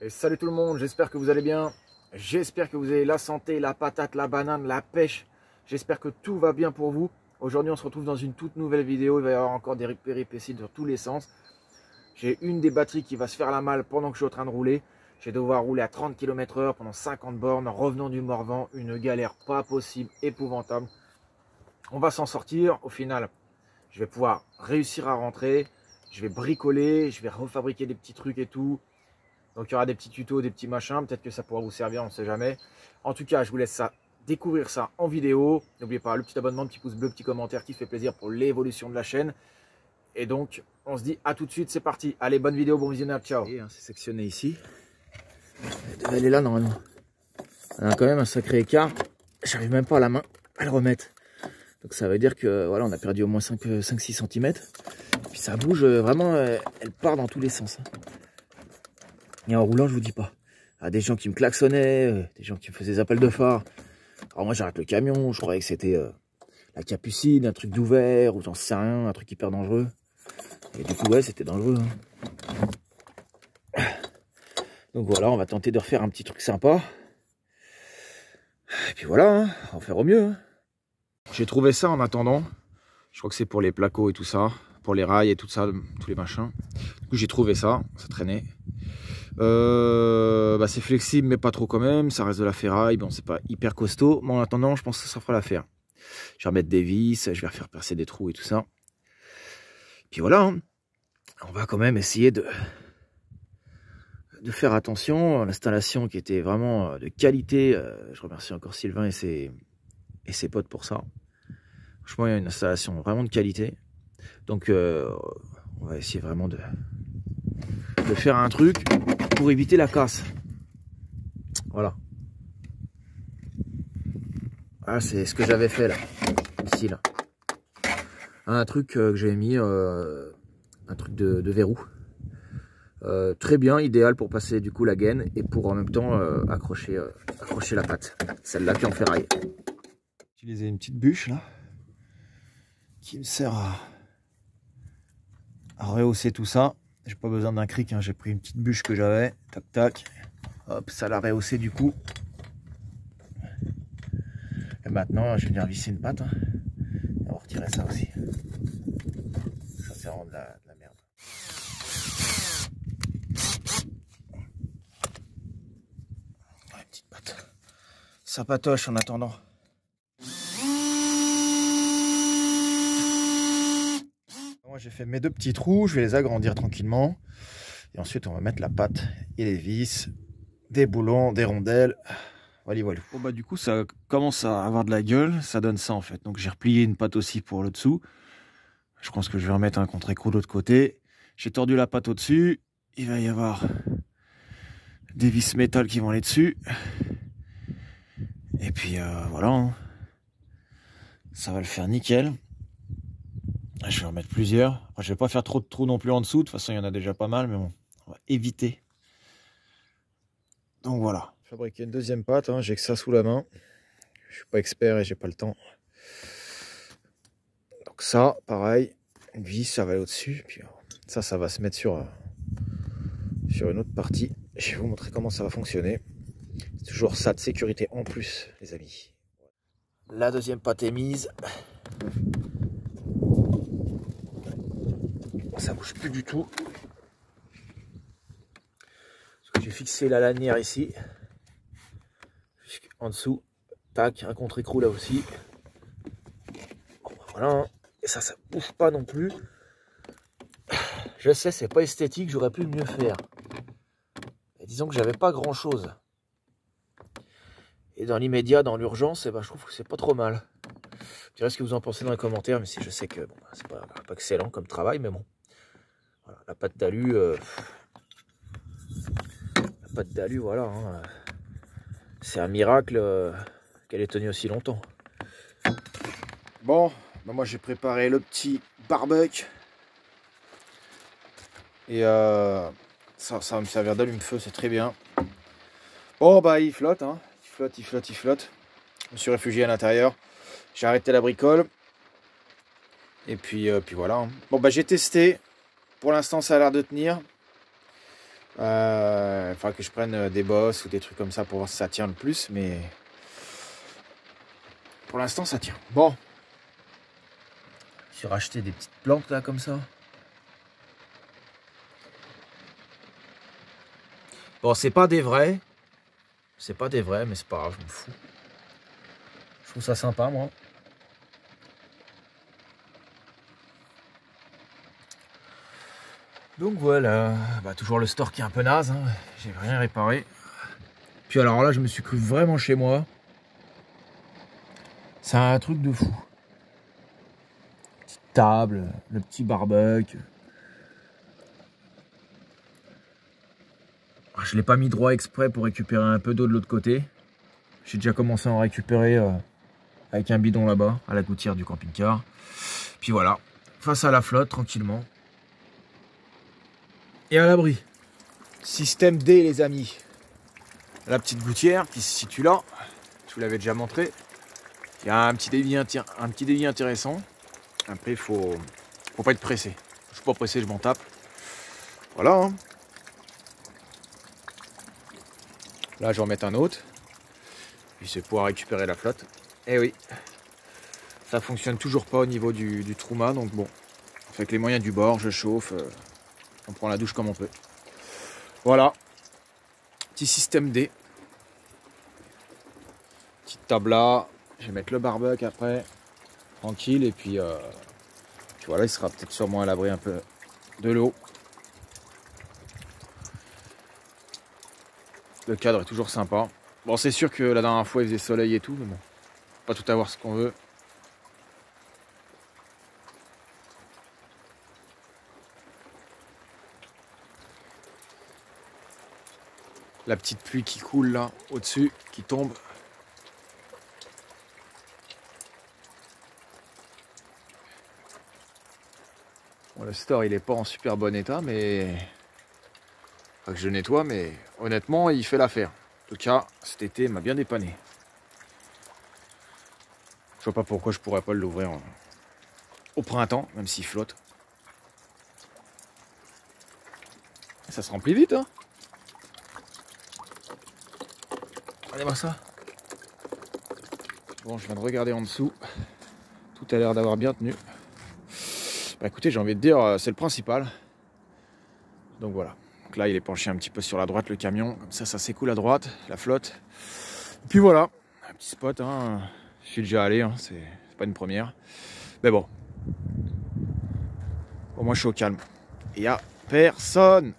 Et salut tout le monde, j'espère que vous allez bien. J'espère que vous avez la santé, la patate, la banane, la pêche. J'espère que tout va bien pour vous. Aujourd'hui, on se retrouve dans une toute nouvelle vidéo. Il va y avoir encore des péripéties dans tous les sens. J'ai une des batteries qui va se faire la malle pendant que je suis en train de rouler. Je vais devoir rouler à 30 km/h pendant 50 bornes, revenant du Morvan. Une galère pas possible, épouvantable. On va s'en sortir. Au final, je vais pouvoir réussir à rentrer. Je vais bricoler, je vais refabriquer des petits trucs et tout. Donc il y aura des petits tutos, des petits machins. Peut-être que ça pourra vous servir, on ne sait jamais. En tout cas, je vous laisse découvrir ça en vidéo. N'oubliez pas le petit abonnement, le petit pouce bleu, le petit commentaire qui fait plaisir pour l'évolution de la chaîne. Et donc, on se dit à tout de suite, c'est parti. Allez, bonne vidéo, bon visionnage, ciao. C'est sectionné ici. Elle est là normalement. Elle a quand même un sacré écart. J'arrive même pas à la main à le remettre. Donc ça veut dire que voilà, on a perdu au moins 5-6 cm. Puis ça bouge vraiment, elle part dans tous les sens. Et en roulant, je vous dis pas. Il y a des gens qui me klaxonnaient, des gens qui me faisaient des appels de phare. Alors moi j'arrête le camion, je croyais que c'était la capucine, un truc d'ouvert, ou j'en sais rien, un truc hyper dangereux. Et du coup ouais, c'était dangereux. Hein. Donc voilà, on va tenter de refaire un petit truc sympa. Et puis voilà, hein, on va faire au mieux. Hein. J'ai trouvé ça en attendant. Je crois que c'est pour les placos et tout ça, pour les rails et tout ça, tous les machins. Du coup j'ai trouvé ça, ça traînait. C'est flexible mais pas trop quand même, ça reste de la ferraille, bon c'est pas hyper costaud, mais en attendant je pense que ça fera l'affaire. Je vais remettre des vis, je vais refaire percer des trous et tout ça. Puis voilà, hein. On va quand même essayer de faire attention. L'installation qui était vraiment de qualité, je remercie encore Sylvain et ses potes pour ça. Franchement il y a une installation vraiment de qualité. Donc on va essayer vraiment de faire un truc pour éviter la casse. Voilà. Ah, c'est ce que j'avais fait là. Ici là. Un truc que j'avais mis, un truc de verrou. Très bien, idéal pour passer du coup la gaine et pour en même temps accrocher la patte. Celle-là qui est en ferraille. J'ai utilisé une petite bûche là qui me sert à rehausser tout ça. J'ai pas besoin d'un cric, hein. J'ai pris une petite bûche que j'avais, tac tac, hop, ça l'a rehaussé du coup. Et maintenant, je vais venir visser une patte, hein. Et on va retirer ça aussi. Ça c'est vraiment de la merde. Ouais, petite patte. Ça patoche en attendant. Moi j'ai fait mes deux petits trous, je vais les agrandir tranquillement. Et ensuite on va mettre la patte et les vis, des boulons, des rondelles. Voilà, voilà. Bon bah du coup ça commence à avoir de la gueule, ça donne ça en fait. Donc j'ai replié une patte aussi pour le dessous. Je pense que je vais remettre un contre-écrou de l'autre côté. J'ai tordu la patte au-dessus. Il va y avoir des vis métal qui vont aller dessus. Et puis voilà. Hein. Ça va le faire nickel. Je vais en mettre plusieurs. Après, je vais pas faire trop de trous non plus en dessous. De toute façon, il y en a déjà pas mal, mais bon, on va éviter. Donc voilà. Fabriquer une deuxième patte, hein. J'ai que ça sous la main. Je suis pas expert et j'ai pas le temps. Donc ça, pareil, une vis, ça va aller au-dessus. Puis ça va se mettre sur une autre partie. Je vais vous montrer comment ça va fonctionner. C'est toujours ça de sécurité en plus, les amis. La deuxième patte est mise. Ça bouge plus du tout. J'ai fixé la lanière ici. En dessous. Tac, un contre-écrou là aussi. Voilà. Et ça bouge pas non plus. Je sais, c'est pas esthétique, j'aurais pu mieux faire. Et disons que j'avais pas grand chose. Et dans l'immédiat, dans l'urgence, je trouve que c'est pas trop mal. Je dirais ce que vous en pensez dans les commentaires, mais si je sais que bon, c'est pas excellent comme travail, mais bon. Voilà, la pâte d'alu, voilà, hein, c'est un miracle qu'elle ait tenu aussi longtemps. Bon, bah moi j'ai préparé le petit barbecue et ça va me servir d'allume-feu, c'est très bien. Bon bah il flotte, hein, il flotte. Je me suis réfugié à l'intérieur, j'ai arrêté la bricole et puis voilà. Hein. Bon bah j'ai testé. Pour l'instant, ça a l'air de tenir. Enfin que je prenne des bosses ou des trucs comme ça pour voir si ça tient le plus, mais pour l'instant ça tient. Bon, j'ai racheté des petites plantes là comme ça. Bon, c'est pas des vrais, mais c'est pas grave, je m'en fous. Je trouve ça sympa moi. Donc voilà, bah, toujours le store qui est un peu naze, hein. J'ai rien réparé. Puis alors là, je me suis cru vraiment chez moi. C'est un truc de fou. Petite table, le petit barbecue. Je l'ai pas mis droit exprès pour récupérer un peu d'eau de l'autre côté. J'ai déjà commencé à en récupérer avec un bidon là-bas, à la gouttière du camping-car. Puis voilà, face à la flotte, tranquillement. Et à l'abri. Système D, les amis. La petite gouttière qui se situe là. Je vous l'avais déjà montré. Il y a un petit débit intéressant. Après, il faut pas être pressé. Je suis pas pressé, je m'en tape. Voilà. Hein. Là, je vais en mettre un autre. Puis c'est pouvoir récupérer la flotte. Eh oui. Ça fonctionne toujours pas au niveau du Trouma. Donc bon, avec les moyens du bord, je chauffe. On prend la douche comme on peut. Voilà. Petit système D. Petite table là. Je vais mettre le barbecue après. Tranquille. Et puis voilà, il sera peut-être sûrement à l'abri un peu de l'eau. Le cadre est toujours sympa. Bon, c'est sûr que la dernière fois il faisait soleil et tout, mais bon, pas tout avoir ce qu'on veut. La petite pluie qui coule là, au-dessus, qui tombe. Bon, le store il est pas en super bon état, mais enfin, que je nettoie, mais honnêtement il fait l'affaire. En tout cas, cet été il m'a bien dépanné. Je vois pas pourquoi je pourrais pas l'ouvrir au printemps, même s'il flotte. Ça se remplit vite, hein. Regardez voir ça. Bon, je viens de regarder en dessous. Tout a l'air d'avoir bien tenu. Bah écoutez, j'ai envie de dire, c'est le principal. Donc voilà. Donc là, il est penché un petit peu sur la droite, le camion. Comme ça s'écoule à droite, la flotte. Et puis voilà, un petit spot. Hein. Je suis déjà allé, hein. C'est pas une première. Mais bon. Au moins, je suis au calme. Il n'y a personne.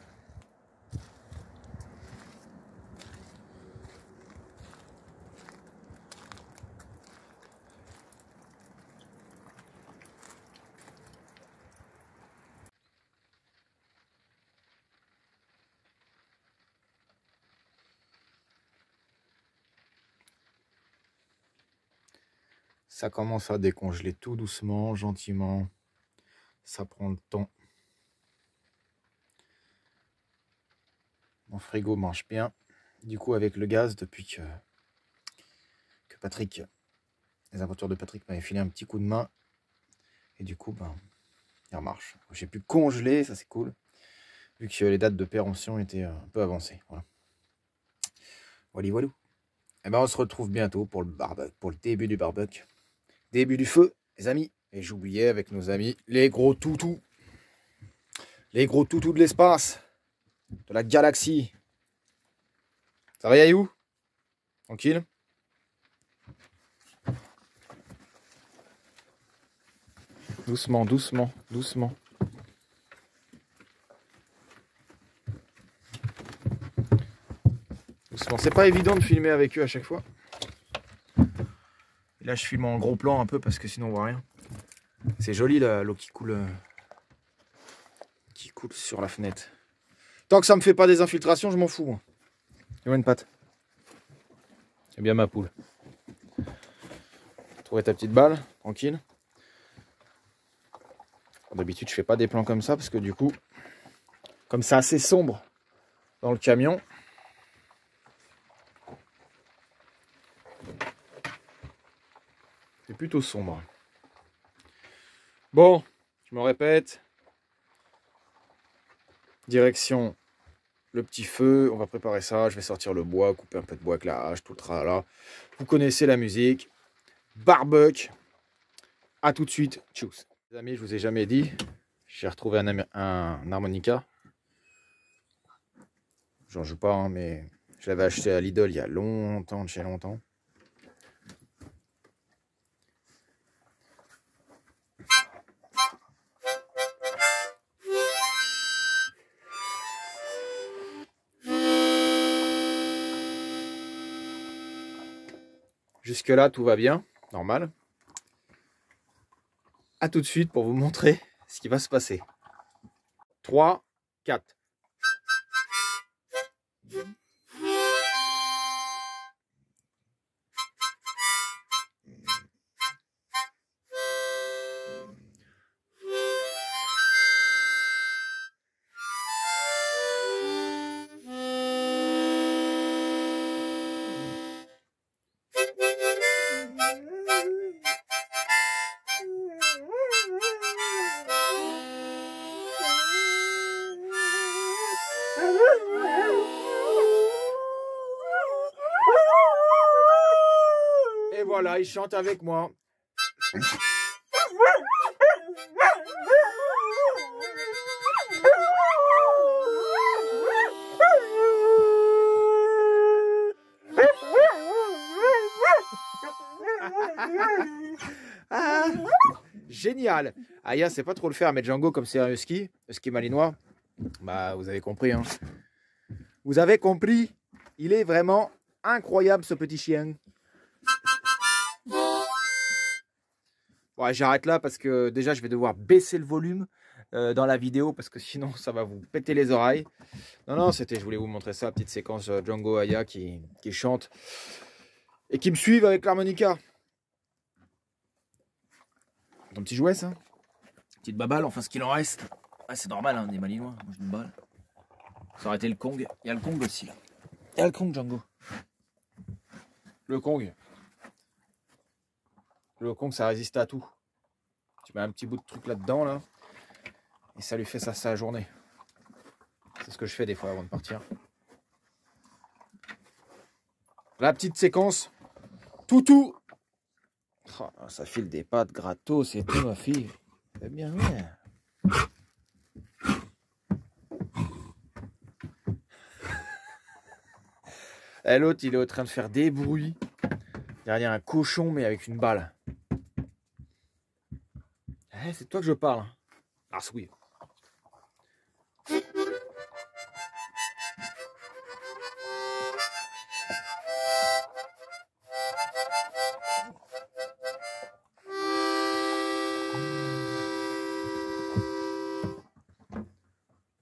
Ça commence à décongeler tout doucement, gentiment. Ça prend le temps. Mon frigo marche bien. Du coup, avec le gaz, depuis que Patrick, les aventures de Patrick m'avaient filé un petit coup de main. Et du coup, ben, il remarche. J'ai pu congeler, ça c'est cool. Vu que les dates de péremption étaient un peu avancées. Voilà. Voilà. Et ben, on se retrouve bientôt pour le début du barbecue. Début du feu, les amis. Et j'oubliais avec nos amis les gros toutous. Les gros toutous de l'espace. De la galaxie. Ça va, Yayou? Tranquille? Doucement, doucement, doucement. Doucement. C'est pas évident de filmer avec eux à chaque fois. Et là, je filme en gros plan un peu parce que sinon on voit rien. C'est joli l'eau qui coule sur la fenêtre. Tant que ça me fait pas des infiltrations, je m'en fous. Moi. Il y a une patte. C'est bien ma poule. Trouver ta petite balle, tranquille. D'habitude, je fais pas des plans comme ça parce que du coup, comme c'est assez sombre dans le camion, c'est plutôt sombre. Bon, je me répète. Direction le petit feu, on va préparer ça. Je vais sortir le bois, couper un peu de bois avec la hache, tout le tralala. Vous connaissez la musique. Barbecue. À tout de suite. Tchuss. Les amis, je vous ai jamais dit, j'ai retrouvé un harmonica. J'en joue pas, hein, mais je l'avais acheté à Lidl il y a longtemps, de chez longtemps. Jusque là, tout va bien, normal. À tout de suite pour vous montrer ce qui va se passer. 3, 4. Et voilà, il chante avec moi. Ah, génial. Aya, c'est pas trop le faire, mais Django, comme c'est un husky malinois, bah vous avez compris. Hein. Vous avez compris. Il est vraiment incroyable ce petit chien. Ouais, j'arrête là parce que déjà je vais devoir baisser le volume dans la vidéo parce que sinon ça va vous péter les oreilles. Non, c'était, je voulais vous montrer ça, petite séquence Django Aya qui chante et qui me suivent avec l'harmonica. Ton petit jouet, ça? Petite baballe, enfin ce qu'il en reste. Ah, c'est normal, hein, on est malinois, mange une balle. Ça aurait été le Kong. Il y a le Kong aussi là. Il y a le Kong, Django. Le Kong. Le Kong, ça résiste à tout. Tu mets un petit bout de truc là-dedans, là. Et ça lui fait ça sa journée. C'est ce que je fais des fois avant de partir. La petite séquence. Toutou. Oh, ça file des pattes gratos et tout, ma fille. C'est bien, bien. Et l'autre, il est en train de faire des bruits. Derrière un cochon, mais avec une balle. Eh, c'est toi que je parle. Ah, oui.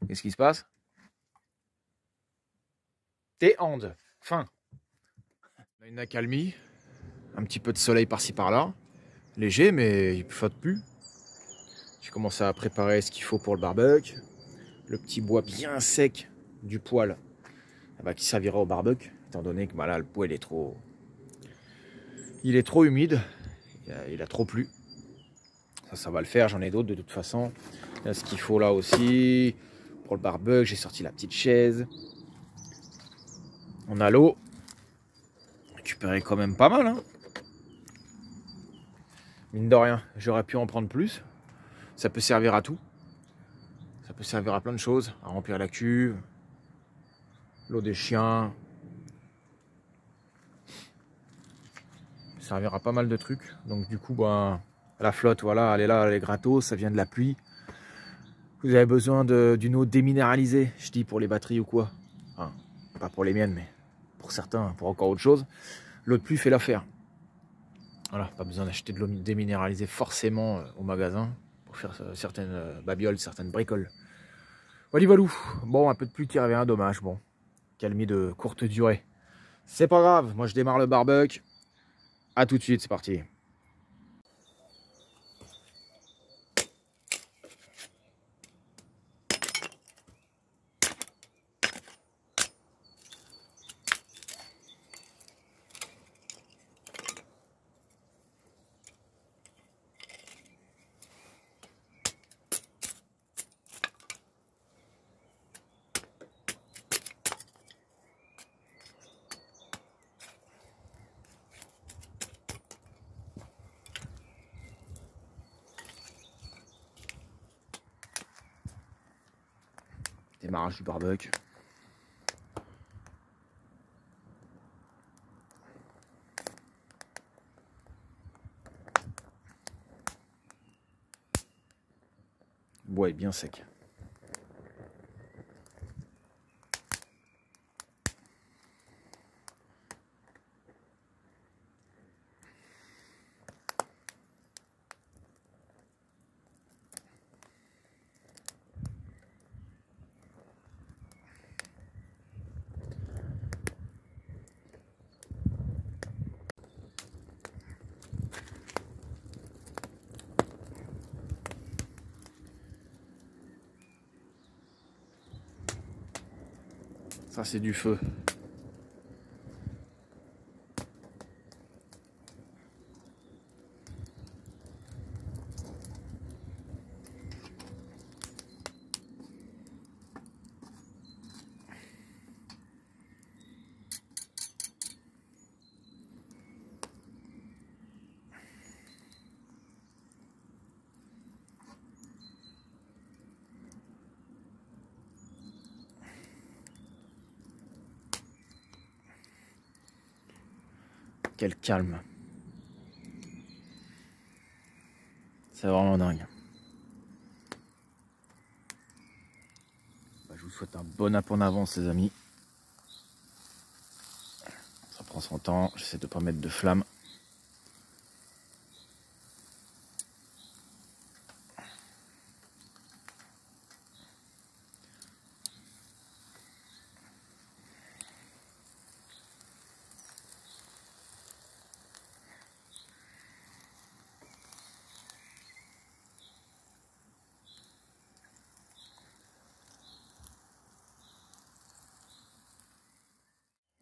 Qu'est-ce qui se passe? T'es hand. Fin. On a une accalmie. Un petit peu de soleil par-ci par-là. Léger, mais il ne flotte plus. J'ai commencé à préparer ce qu'il faut pour le barbecue. Le petit bois bien sec du poêle qui servira au barbecue. Étant donné que là, le poêle est trop... Il est trop humide. Il a trop plu. Ça va le faire. J'en ai d'autres de toute façon. Il y a ce qu'il faut là aussi. Pour le barbecue, j'ai sorti la petite chaise. On a l'eau. Récupéré quand même pas mal. Hein. Mine de rien, j'aurais pu en prendre plus. Ça peut servir à tout. Ça peut servir à plein de choses. À remplir la cuve. L'eau des chiens. Ça servira à pas mal de trucs. Donc du coup, la flotte, voilà, elle est là, elle est gratos. Ça vient de la pluie. Vous avez besoin d'une eau déminéralisée. Je dis pour les batteries ou quoi. Enfin, pas pour les miennes, mais pour certains, pour encore autre chose. L'eau de pluie fait l'affaire. Voilà, pas besoin d'acheter de l'eau déminéralisée forcément au magasin pour faire certaines babioles, certaines bricoles. Voilà, valou. Bon, un peu de pluie qui revient, dommage. Bon, calmie de courte durée. C'est pas grave, moi je démarre le barbecue. A tout de suite, c'est parti. Démarrage du barbecue. Le bois est bien sec. Ça c'est du feu. Quel calme. C'est vraiment dingue. Je vous souhaite un bon app en avance les amis. Ça prend son temps, j'essaie de ne pas mettre de flamme.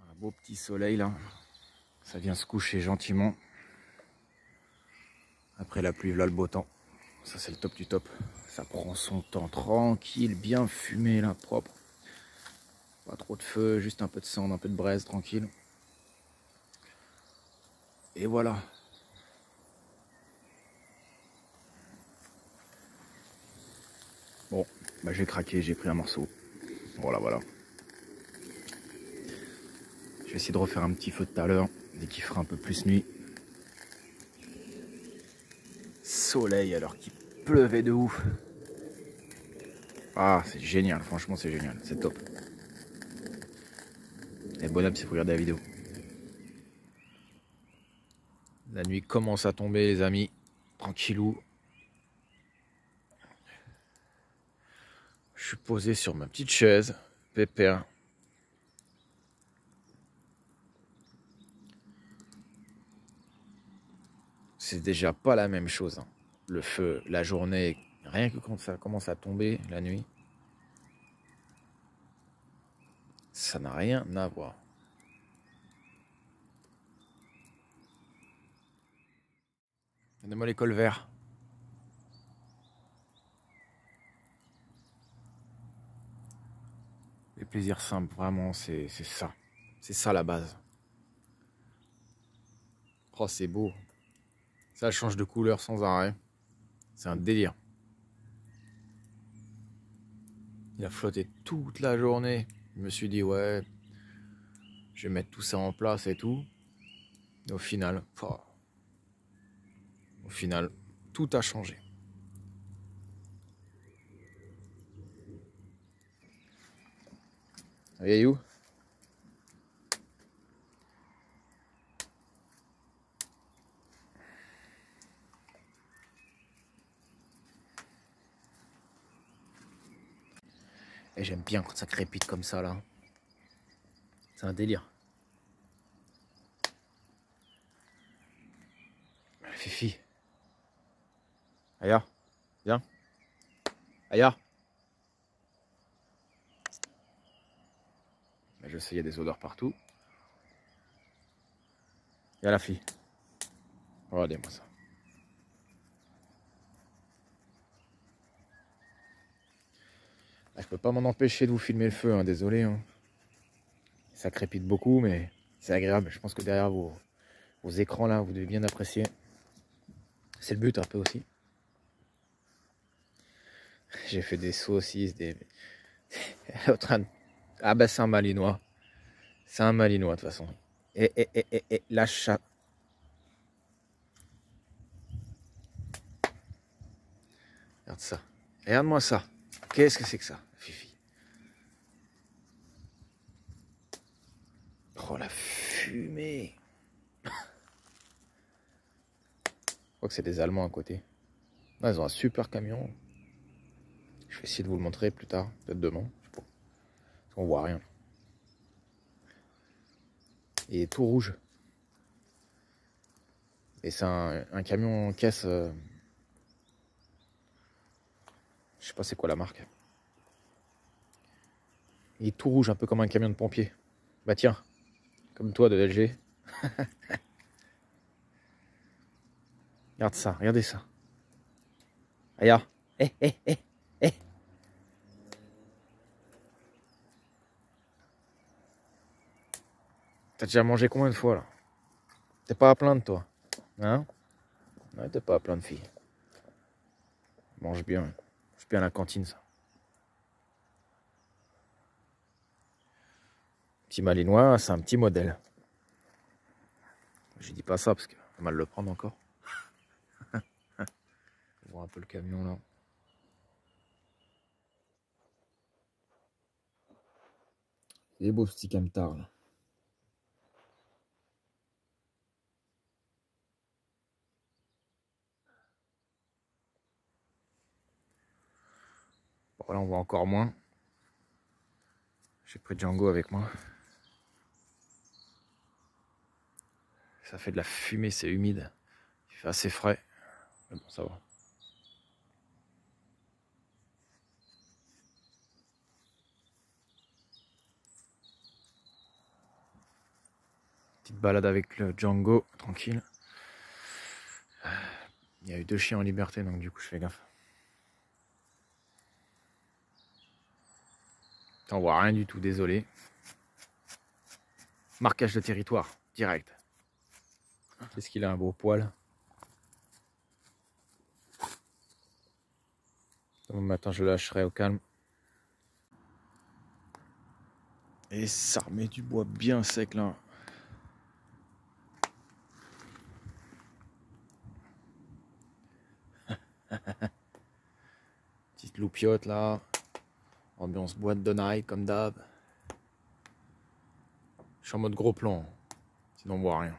Un beau petit soleil là. Ça vient se coucher gentiment. Après la pluie, là le beau temps. Ça c'est le top du top. Ça prend son temps tranquille, bien fumé là, propre. Pas trop de feu, juste un peu de cendre, un peu de braise, tranquille. Et voilà. Bon, bah j'ai craqué, j'ai pris un morceau. Voilà, voilà. Je vais essayer de refaire un petit feu tout à l'heure, dès qu'il fera un peu plus nuit. Soleil alors qu'il pleuvait de ouf. Ah, c'est génial, franchement c'est génial, c'est top. Et bon app si vous regardez la vidéo. La nuit commence à tomber les amis, tranquillou. Je suis posé sur ma petite chaise, pépère. C'est déjà pas la même chose. Hein. Le feu, la journée, rien que quand ça commence à tomber la nuit, ça n'a rien à voir. Donnez-moi les cols verts. Les plaisirs simples, vraiment, c'est ça. C'est ça la base. Oh, c'est beau. Ça change de couleur sans arrêt. C'est un délire. Il a flotté toute la journée. Je me suis dit, ouais, je vais mettre tout ça en place et tout. Et au final, tout a changé. Hey, you? Et j'aime bien quand ça crépite comme ça là. C'est un délire. Fifi. Aya, viens. Aya. Je sais, il y a des odeurs partout. Il y a la fille. Regardez-moi ça. Je peux pas m'en empêcher de vous filmer le feu, hein, désolé. Hein. Ça crépite beaucoup, mais c'est agréable. Je pense que derrière vos écrans là, vous devez bien apprécier. C'est le but un peu aussi. J'ai fait des saucisses, Elle est en train de... Ah bah c'est un Malinois. C'est un Malinois de toute façon. Et lâche ça. Regarde ça. Regarde-moi ça. Qu'est-ce que c'est que ça, Fifi? Oh la fumée. Je crois que c'est des Allemands à côté. Ah, ils ont un super camion. Je vais essayer de vous le montrer plus tard, peut-être demain. Je sais pas. Parce qu'on voit rien. Il est tout rouge. Et c'est un camion en caisse. Je sais pas c'est quoi la marque. Il est tout rouge, un peu comme un camion de pompier. Bah tiens, comme toi de LG. Regarde ça, regardez ça. Regarde. Eh, eh, eh, eh. T'as déjà mangé combien de fois là? T'es pas à plaindre toi? Hein? Ouais, t'es pas à plaindre fille. Mange bien. Mange bien à la cantine ça. Petit Malinois, c'est un petit modèle. Je dis pas ça parce que faut mal le prendre encore. On voit un peu le camion là. Il est beau ce petit camtar là. Bon là on voit encore moins. J'ai pris Django avec moi. Ça fait de la fumée, c'est humide. Il fait assez frais. Mais bon, ça va. Petite balade avec le Django, tranquille. Il y a eu 2 chiens en liberté, donc du coup je fais gaffe. T'en vois rien du tout, désolé. Marquage de territoire, direct. Qu'est-ce qu'il a un beau poil. Demain matin je le lâcherai au calme. Et ça remet du bois bien sec là. Petite loupiote là. Ambiance boîte de night comme d'hab. Je suis en mode gros plan. Sinon on voit rien.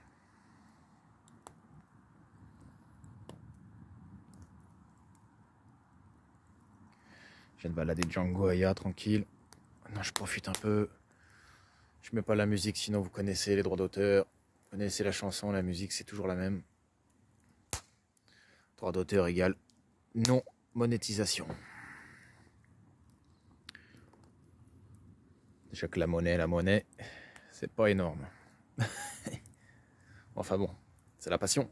Je viens de balader Django Aya tranquille. Non, je profite un peu. Je mets pas la musique, sinon vous connaissez les droits d'auteur. Vous connaissez la chanson, la musique, c'est toujours la même. Droit d'auteur égale non monétisation. Déjà que la monnaie, c'est pas énorme. Enfin bon, c'est la passion.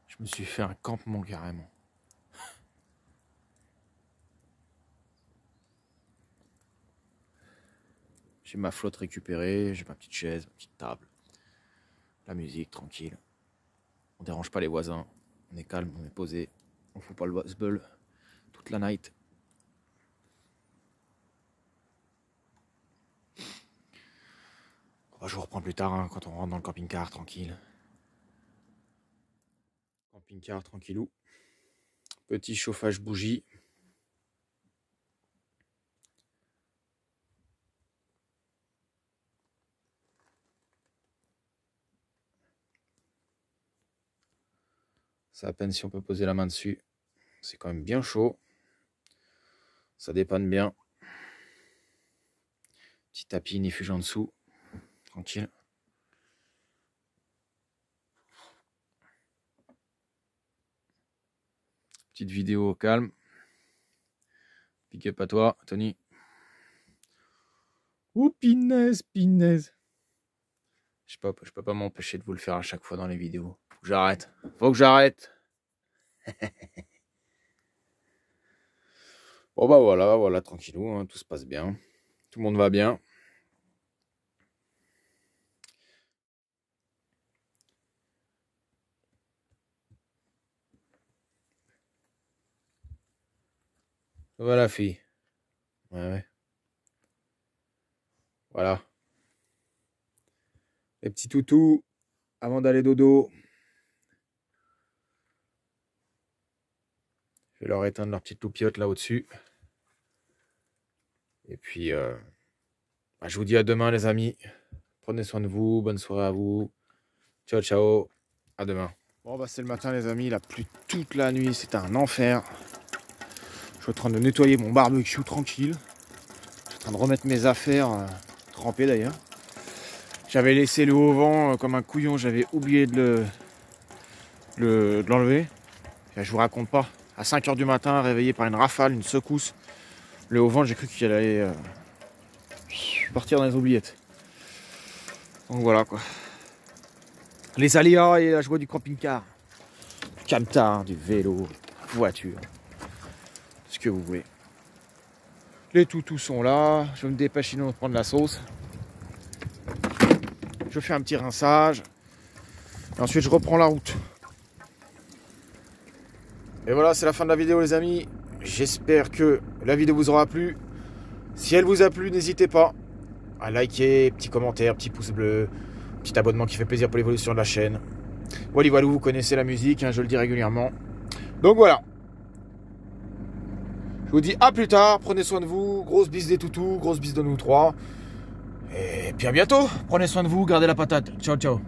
Je me suis fait un campement carrément. J'ai ma flotte récupérée, j'ai ma petite chaise, ma petite table. La musique, tranquille. On dérange pas les voisins. On est calme, on est posé. On fout pas le buzz-bull toute la night. Je vous reprends plus tard hein, quand on rentre dans le camping-car, tranquille. Camping-car, tranquillou. Petit chauffage bougie. C'est à peine si on peut poser la main dessus. C'est quand même bien chaud. Ça dépanne bien. Petit tapis ignifuge en dessous. Tranquille. Petite vidéo au calme. Pick up à toi, Tony. Ouh, pinaise, pinaise. Je peux pas m'empêcher de vous le faire à chaque fois dans les vidéos. Faut que j'arrête. Faut que j'arrête. Bon bah voilà, tranquillou, hein, tout se passe bien. Tout le monde va bien. Voilà, fille. Ouais. Voilà. Les petits toutous, avant d'aller dodo. Je vais leur éteindre leur petite toupiote là au-dessus. Et puis, je vous dis à demain, les amis. Prenez soin de vous. Bonne soirée à vous. Ciao, ciao. À demain. Bon, c'est le matin, les amis. Il a plu toute la nuit. C'était un enfer. Je suis en train de nettoyer mon barbecue tranquille. Je suis en train de remettre mes affaires, trempées d'ailleurs. J'avais laissé le haut vent comme un couillon. J'avais oublié de l'enlever. Je vous raconte pas. À 5 h du matin, réveillé par une rafale, une secousse. Le haut vent, j'ai cru qu'il allait partir dans les oubliettes. Donc voilà quoi. Les aléas et la joie du camping-car. Du camtar, du vélo, voiture. Ce que vous voulez. Les toutous sont là. Je vais me dépêcher de prendre la sauce. Je fais un petit rinçage. Et ensuite, je reprends la route. Et voilà, c'est la fin de la vidéo, les amis. J'espère que la vidéo vous aura plu. Si elle vous a plu, n'hésitez pas à liker, petit commentaire, petit pouce bleu, petit abonnement qui fait plaisir pour l'évolution de la chaîne. Voilà, vous connaissez la musique, hein, je le dis régulièrement. Donc voilà. Je vous dis à plus tard, prenez soin de vous. Grosse bise des toutous, grosse bise de nous trois. Et puis à bientôt. Prenez soin de vous, gardez la patate. Ciao, ciao.